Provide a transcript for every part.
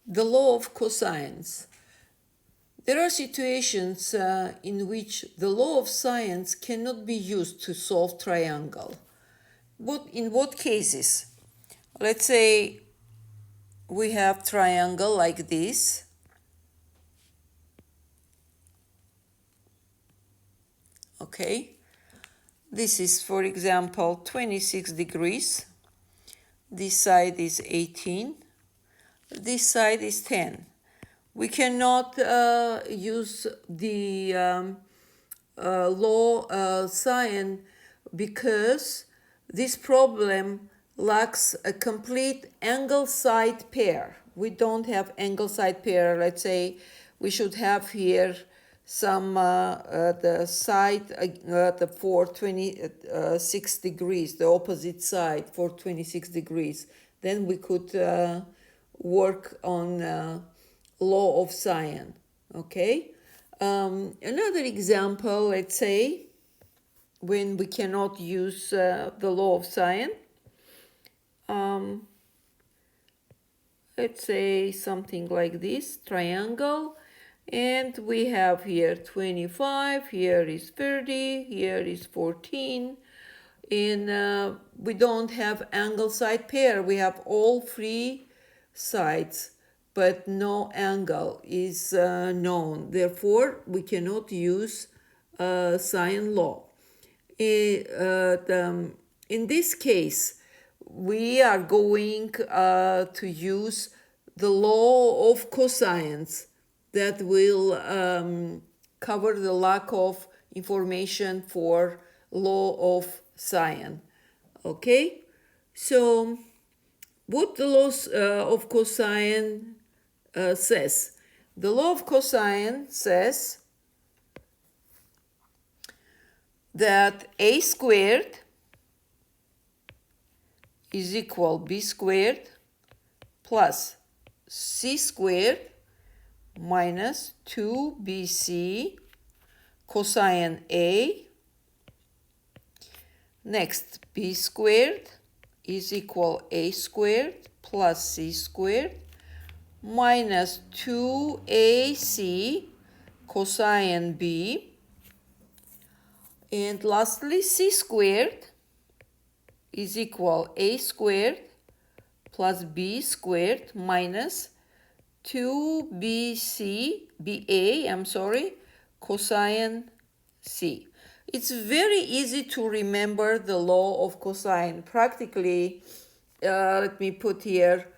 The law of cosines. There are situations in which the law of sines cannot be used to solve triangle. In what cases? Let's say we have triangle like this. Okay. This is, for example, 26 degrees. This side is 18. This side is 10. We cannot use the law sine because this problem lacks a complete angle-side pair. We don't have angle-side pair. Let's say we should have here some the side the 426 degrees, the opposite side 426 degrees. Then we could work on law of sine. Okay. Another example, let's say, when we cannot use the law of sine. Let's say something like this, triangle, and we have here 25, here is 30, here is 14, and we don't have angle side pair. We have all three sides, but no angle is known. Therefore, we cannot use sine law. In this case, we are going to use the law of cosines that will cover the lack of information for law of sine. Okay, so what the law of cosine says? The law of cosine says that a squared is equal b squared plus c squared minus 2bc cosine a. Next, b squared is equal a squared plus c squared minus 2ac cosine b. And lastly, c squared is equal a squared plus b squared minus 2ba cosine c. It's very easy to remember the law of cosine. Practically, let me put here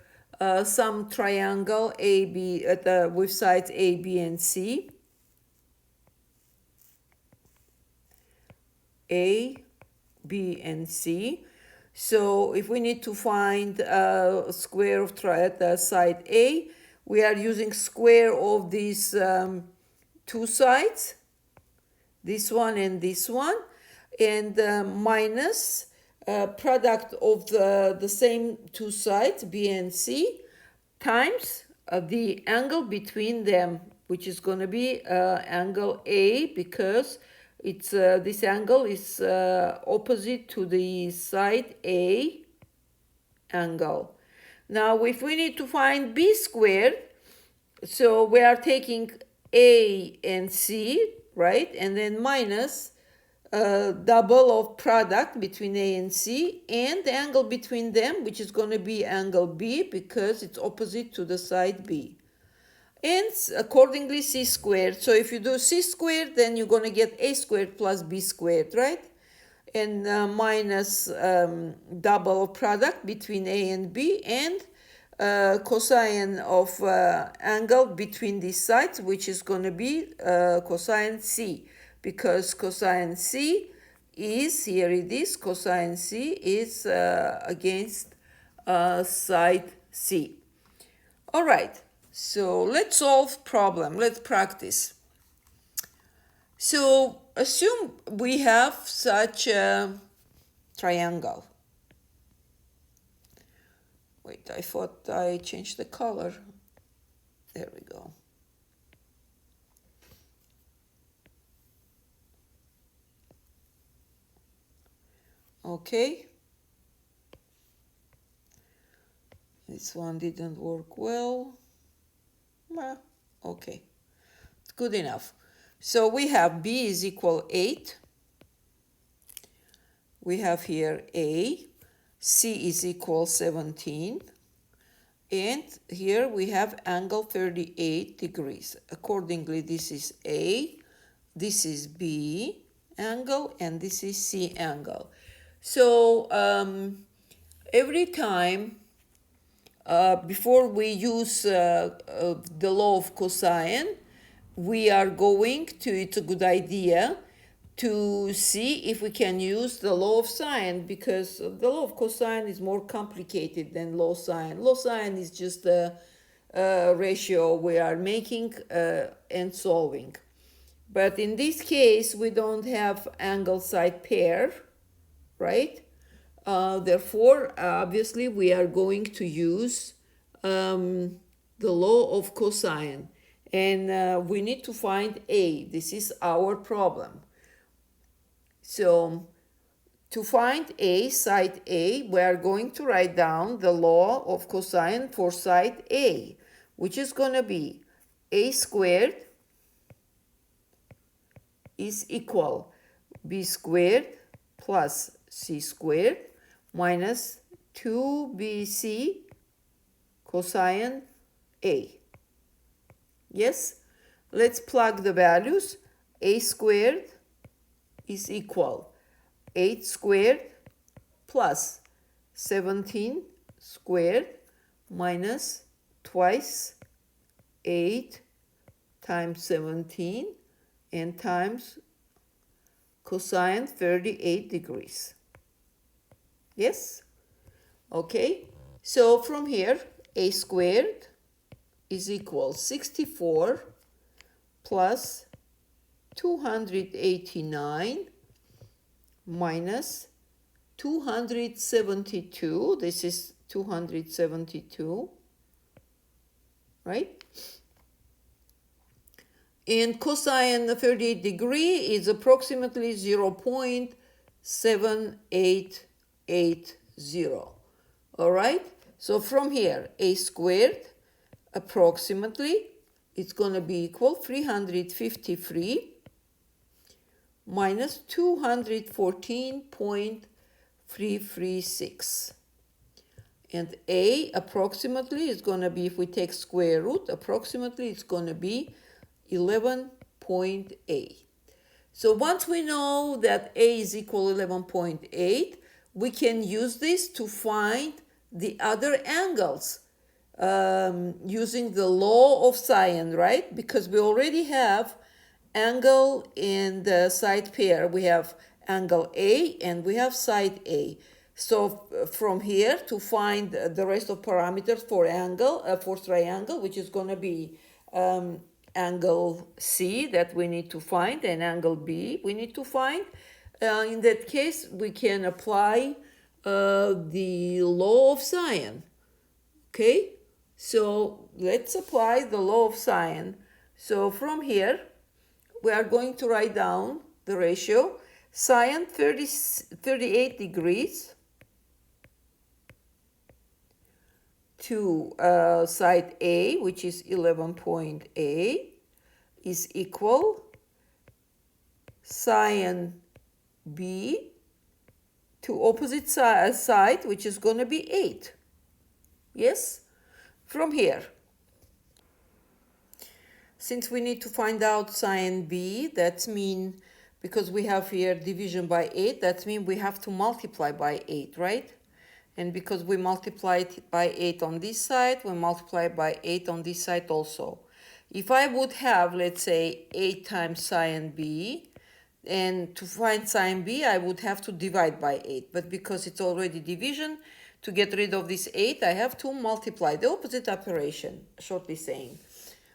some triangle AB with sides A, B, and C. A, B, and C. So if we need to find a square of the side A, we are using square of these two sides, this one and this one, and minus product of the same two sides, B and C, times the angle between them, which is going to be angle A, because it's this angle is opposite to the side A angle. Now, if we need to find b squared, so we are taking A and C, right? And then minus double of product between A and C and the angle between them, which is going to be angle B because it's opposite to the side B. And accordingly, c squared. So if you do c squared, then you're going to get a squared plus b squared, right? And minus double of product between a and b, and cosine of angle between these sides, which is going to be cosine c, because cosine c is, here it is, cosine c is against side c. All right. So let's solve problem. Let's practice. So assume we have such a triangle. Wait, I thought I changed the color. There we go. Okay. This one didn't work well. Okay, good enough. So we have b is equal 8. We have here a. C is equal 17. And here we have angle 38 degrees. Accordingly, this is A, this is B angle, and this is C angle. So every time before we use the law of cosine, we are going to, it's a good idea to see if we can use the law of sine, because the law of cosine is more complicated than law of sine. Law of sine is just a ratio we are making and solving. But in this case, we don't have angle side pair, right? Therefore, obviously, we are going to use the law of cosine. And we need to find A. This is our problem. So to find A, side A, we are going to write down the law of cosine for side A, which is going to be A squared is equal B squared plus C squared minus 2BC cosine A. Yes? Let's plug the values. A squared is equal 8 squared plus 17 squared minus twice 8 times 17 and times cosine 38 degrees. Yes? Okay. So from here, A squared is equal 64 plus 289 minus 272. This is 272, right? And cosine 38 degree is approximately 0.7880. All right? So from here, A squared approximately it's going to be equal 353 minus 214.336. And A approximately is going to be, if we take square root, approximately it's going to be 11.8. So once we know that A is equal 11.8, we can use this to find the other angles using the law of sine, right? Because we already have angle in the side pair. We have angle A and we have side A. So from here to find the rest of parameters for angle, for triangle, which is going to be angle C that we need to find and angle B we need to find. In that case, we can apply the law of sine. Okay, so let's apply the law of sine. So from here, we are going to write down the ratio sine 38 degrees to side A, which is 11.8, is equal sine B to opposite side, which is going to be 8. Yes? From here, since we need to find out sine B, that means, because we have here division by 8, that means we have to multiply by 8, right? And because we multiplied by 8 on this side, we multiply by 8 on this side also. If I would have, let's say, 8 times sine B, and to find sine B, I would have to divide by 8. But because it's already division, to get rid of this 8, I have to multiply the opposite operation, shortly saying.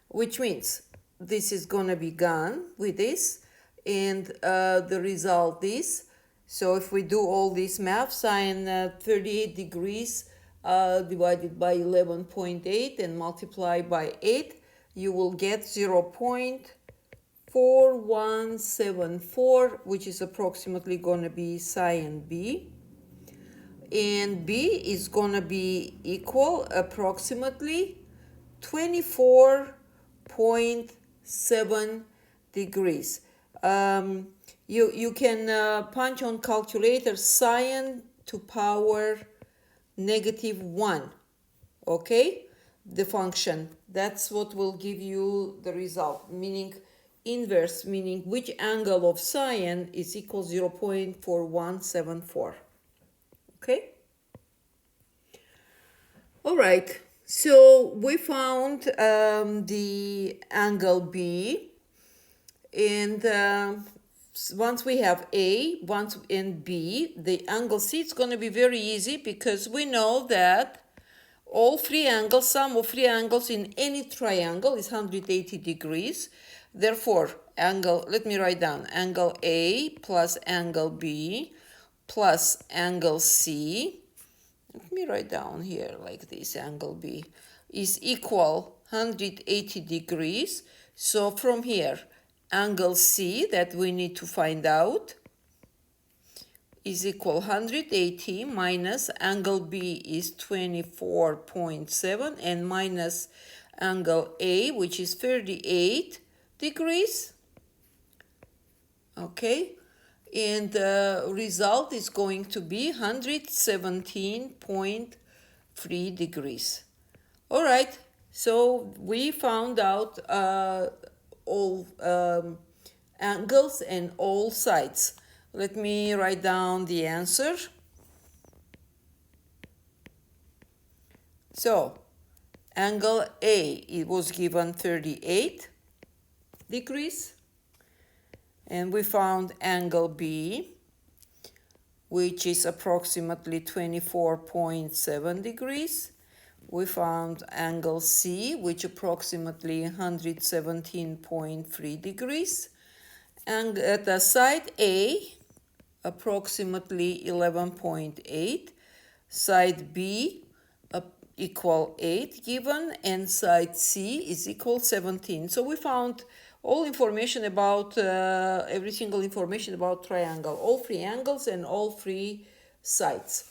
Which means this is going to be gone with this. And the result is, so if we do all this math, sine 38 degrees divided by 11.8 and multiply by 8, you will get 0.4174, which is approximately going to be sine B. And B is going to be equal approximately 24 0.7 degrees. You can punch on calculator sine to power -1, okay? The function, that's what will give you the result, meaning inverse, meaning which angle of sine is equal 0.4174, okay? All right, so we found the angle B, and once we have A, once in B, the angle C, it's going to be very easy because we know that all three angles, sum of three angles in any triangle is 180 degrees. Therefore, angle, let me write down, angle A plus angle B plus angle C, let me write down here like this, angle B is equal 180 degrees. So from here, angle C that we need to find out is equal 180 minus angle B is 24.7 and minus angle A, which is 38 degrees. Okay, and the result is going to be 117.3 degrees. All right, so we found out all angles and all sides. Let me write down the answer. So, angle A, it was given 38 degrees. And we found angle B, which is approximately 24.7 degrees. We found angle C, which approximately 117.3 degrees. And at the side A, approximately 11.8. Side B equal 8 given, and side C is equal 17. So we found all information about, every single information about triangle, all three angles and all three sides.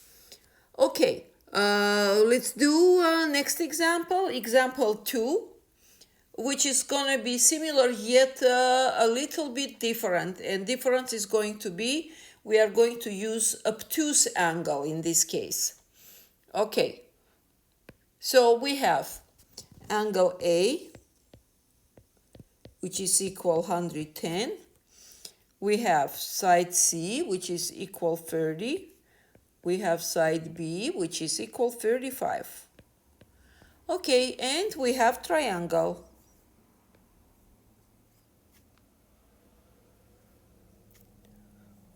Okay, let's do next example, example 2, which is going to be similar yet a little bit different. And difference is going to be, we are going to use obtuse angle in this case. Okay, so we have angle A, which is equal 110. We have side C, which is equal 30. We have side B, which is equal 35. Okay, and we have triangle.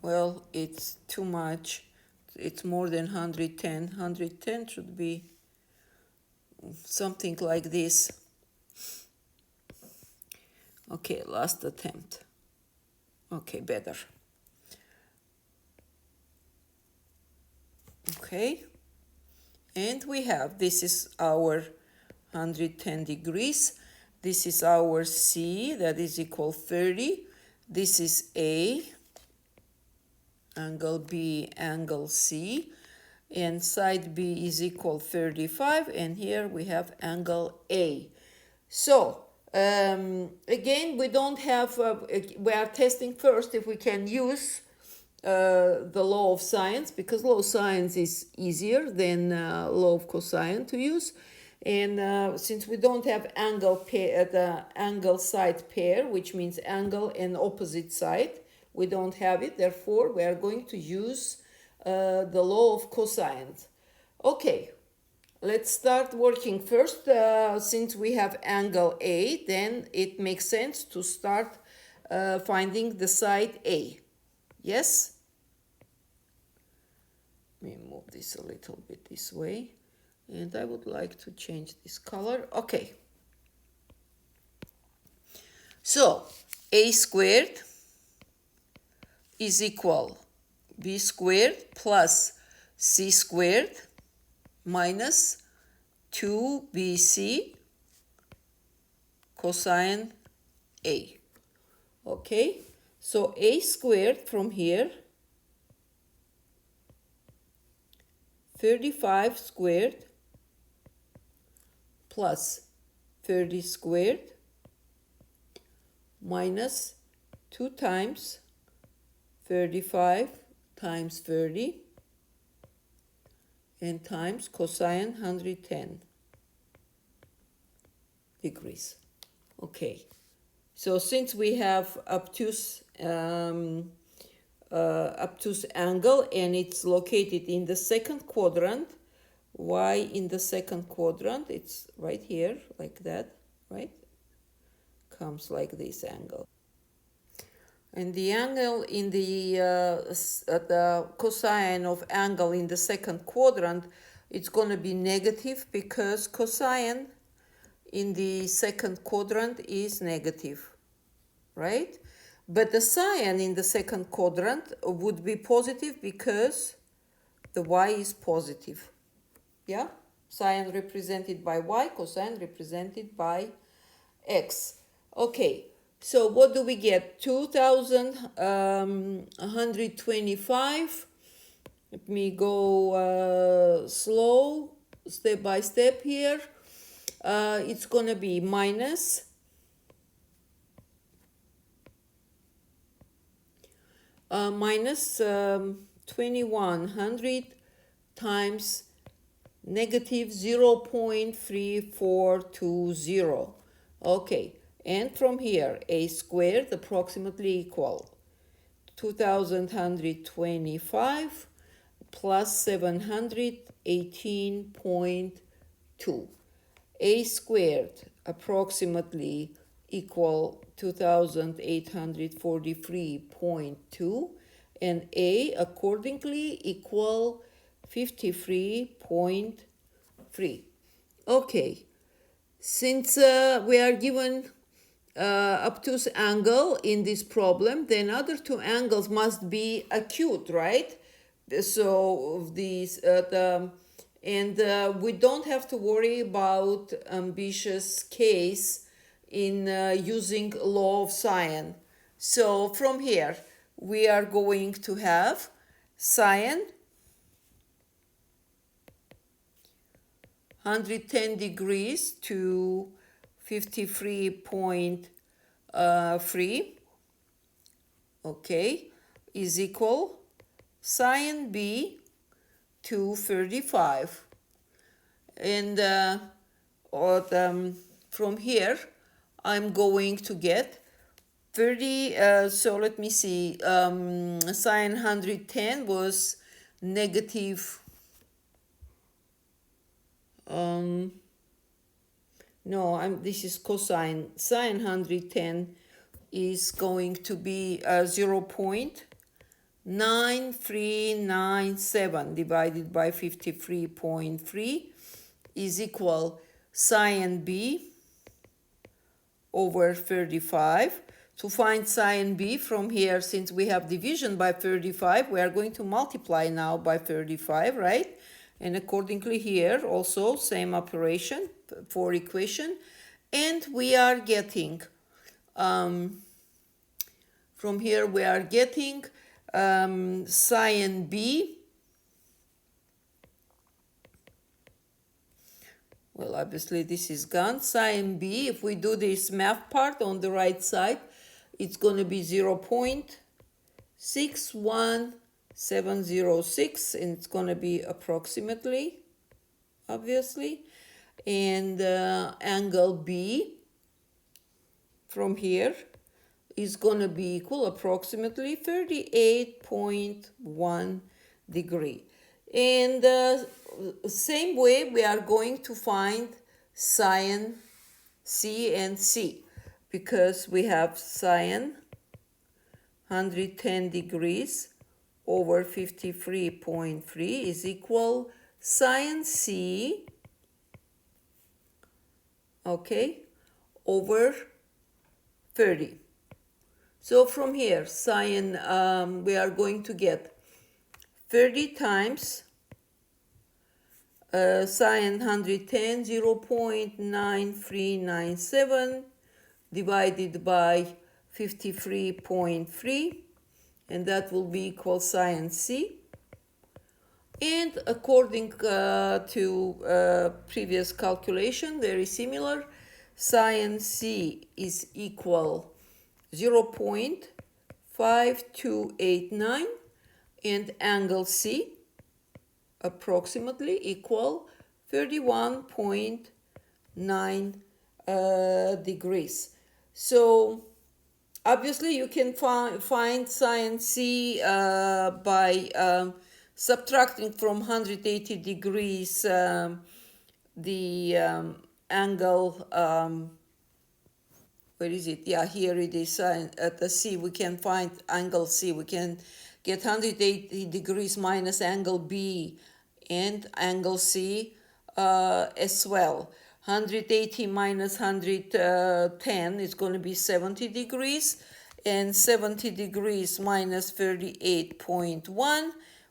Well, it's too much. It's more than 110. 110 should be something like this. Okay, last attempt. Okay, better. Okay, and we have, this is our 110 degrees. This is our C, that is equal 30. This is A, angle B, angle C, and side B is equal 35, and here we have angle A. So, again, we don't have, we are testing first if we can use the law of sines, because law of sines is easier than law of cosine to use. And since we don't have angle pair, the angle side pair, which means angle and opposite side, we don't have it. Therefore, we are going to use the law of cosines. Okay, let's start working first. Since we have angle A, then it makes sense to start finding the side A. Yes? Let me move this a little bit this way. And I would like to change this color. Okay. So, A squared is equal B squared plus C squared minus 2BC cosine A. Okay, so A squared from here, 35 squared plus 30 squared minus 2 times 35 times 30 and times cosine 110 degrees. Okay, so since we have obtuse angle and it's located in the second quadrant, why in the second quadrant? It's right here, like that, right? Comes like this angle. And the angle in the cosine of angle in the second quadrant, it's going to be negative because cosine in the second quadrant is negative, right? But the sine in the second quadrant would be positive because the y is positive. Yeah? Sine represented by y, cosine represented by x. Okay, so what do we get? 2,125. Let me go slow, step by step here. It's going to be minus 2100 times negative 0.3420. Okay, and from here a squared approximately equal 2,125 plus 718.2. A squared approximately equal 2,843.2 and A accordingly equal 53.3. Okay, since we are given obtuse angle in this problem, then other two angles must be acute, right? So these we don't have to worry about ambitious case in using law of sine. So from here we are going to have sine 110 degrees to 53.3, okay, is equal sine b to 35. And from here I'm going to get 30, so let me see, sine 110 was negative, this is cosine. Sine 110 is going to be 0.9397 divided by 53.3 is equal sine b over 35. To find sine b from here, since we have division by 35, we are going to multiply now by 35, right? And accordingly here also same operation for equation. And we are getting, from here we are getting sine b, well obviously this is gone, sine b, if we do this math part on the right side, it's going to be 0.61706 and it's going to be approximately, obviously, and angle B from here is going to be equal approximately 38.1 degree. And same way we are going to find sine C and C, because we have sine 110 degrees over 53.3 is equal sine C, okay, over 30. So from here sine, we are going to get 30 times sine 110, 0.9397 divided by 53.3, and that will be equal sine C. And according to previous calculation, very similar, sine C is equal 0.5289, and angle C approximately equal 31.9 degrees. So obviously you can find sine C by subtracting from 180 degrees the angle, where is it? Yeah, here it is. At the C, we can find angle C. We can get 180 degrees minus angle B and angle C as well. 180 minus 110 is going to be 70 degrees, and 70 degrees minus 38.1,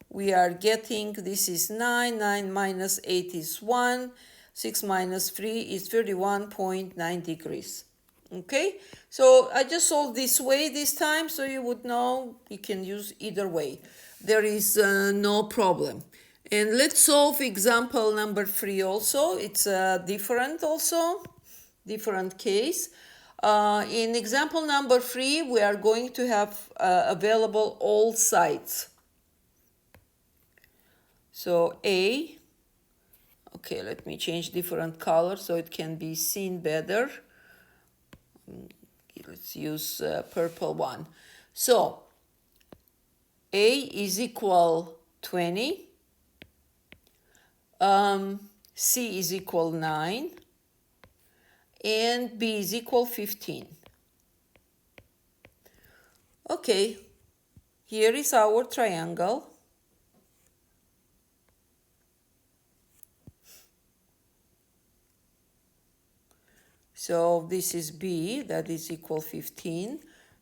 we are getting, this is 9, 9 minus 8 is 1, 6 minus 3 is 31.9 degrees. Okay, so I just solved this way this time, so you would know you can use either way. There is no problem. And let's solve example number 3 also. It's different case. In example number 3, we are going to have available all sides. So A, okay, let me change different color so it can be seen better. Let's use purple one. So A is equal 20, C is equal 9, and B is equal 15. Okay, here is our triangle. So this is B, that is equal 15.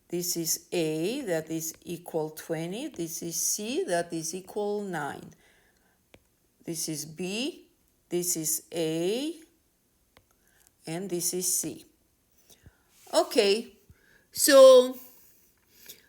This is A, that is equal 20. This is C, that is equal 9. This is B, this is A, and this is C. Okay, so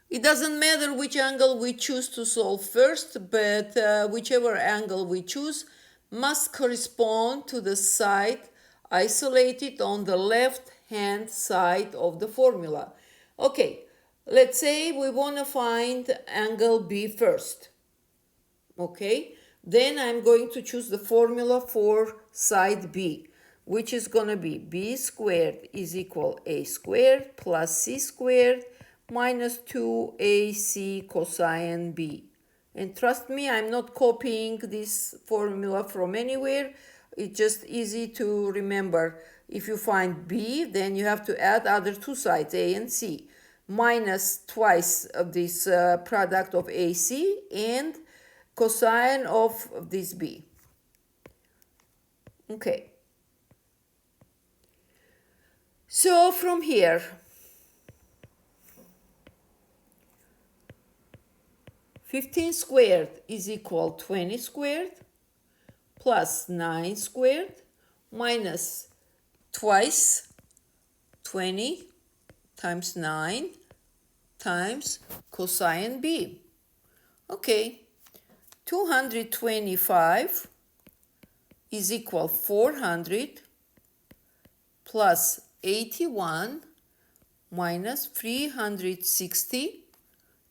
it doesn't matter which angle we choose to solve first, but whichever angle we choose must correspond to the side isolated on the left hand side of the formula. Okay, let's say we want to find angle B first. Okay, then I'm going to choose the formula for side B, which is going to be B squared is equal A squared plus C squared minus 2AC cosine B. And trust me, I'm not copying this formula from anywhere. It's just easy to remember. If you find B, then you have to add other two sides, A and C, minus twice of this product of AC and cosine of this B. Okay. So from here, (15 squared is equal 20 squared plus 9 squared minus twice 20 times 9 times cosine B. Okay, 225 is equal 400 plus 81 minus 360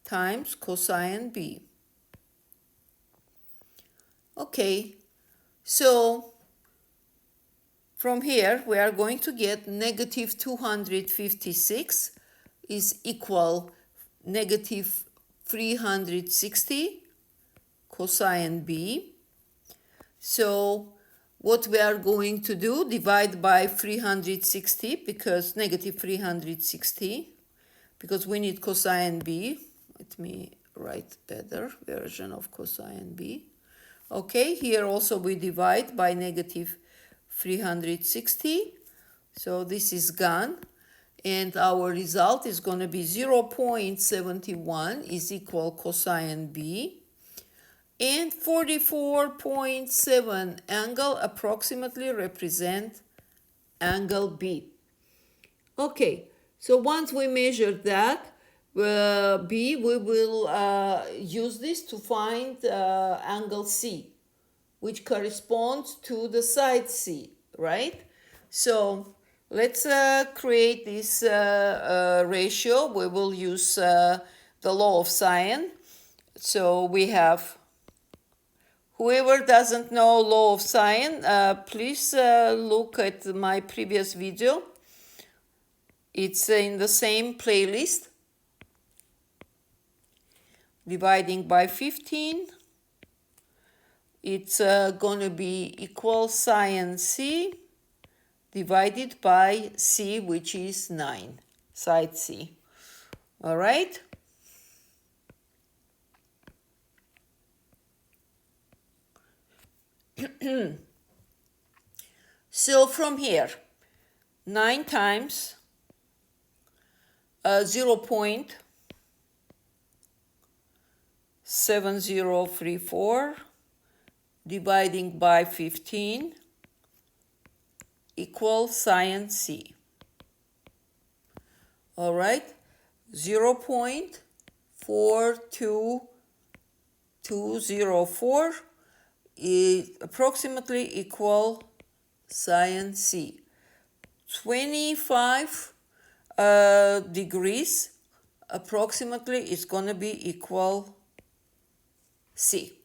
times cosine B. Okay, so from here we are going to get negative 256 is equal negative 360 cosine B. So what we are going to do, divide by 360, because negative 360, because we need cosine B. Let me write better version of cosine B. Okay, here also we divide by negative 360. So this is gone. And our result is going to be 0.71 is equal cosine B. And 44.7 angle approximately represent angle B. Okay, so once we measure that, B, we will use this to find angle C, which corresponds to the side C, right? So Let's create this ratio. We will use the law of sine. So we have, whoever doesn't know law of sine, please look at my previous video. It's in the same playlist. Dividing by 15, it's going to be equal sine c divided by c, which is 9, side c. All right? So from here, 9 times 0.7034 dividing by 15 equals sine c. All right, 0.42204 is approximately equal sine c. 25 degrees approximately is going to be equal c.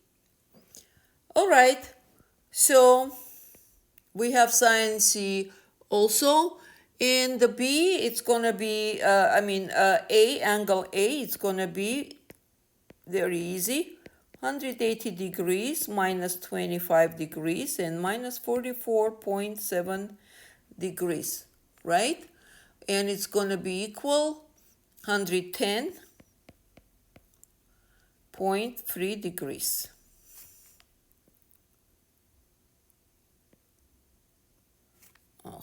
All right, so we have sine c also. In the B, it's going to be, A, angle A, it's going to be very easy. 180 degrees minus 25 degrees and minus 44.7 degrees, right? And it's going to be equal 110.3 degrees. Oh.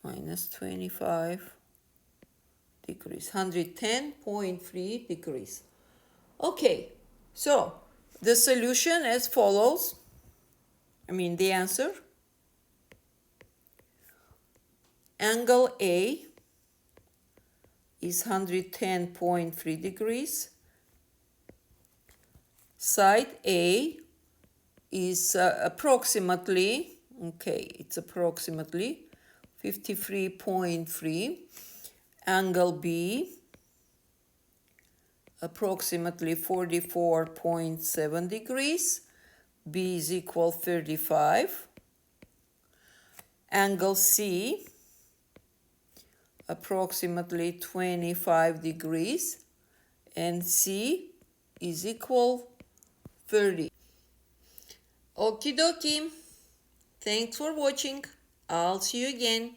Minus 25 degrees, 110.3 degrees. Okay, so the solution as follows, the answer. Angle A is 110.3 degrees. Side A is approximately 53.3. Angle B, approximately 44.7 degrees. B is equal 35. Angle C, approximately 25 degrees. And C is equal 30. Okie dokie. Thanks for watching. I'll see you again.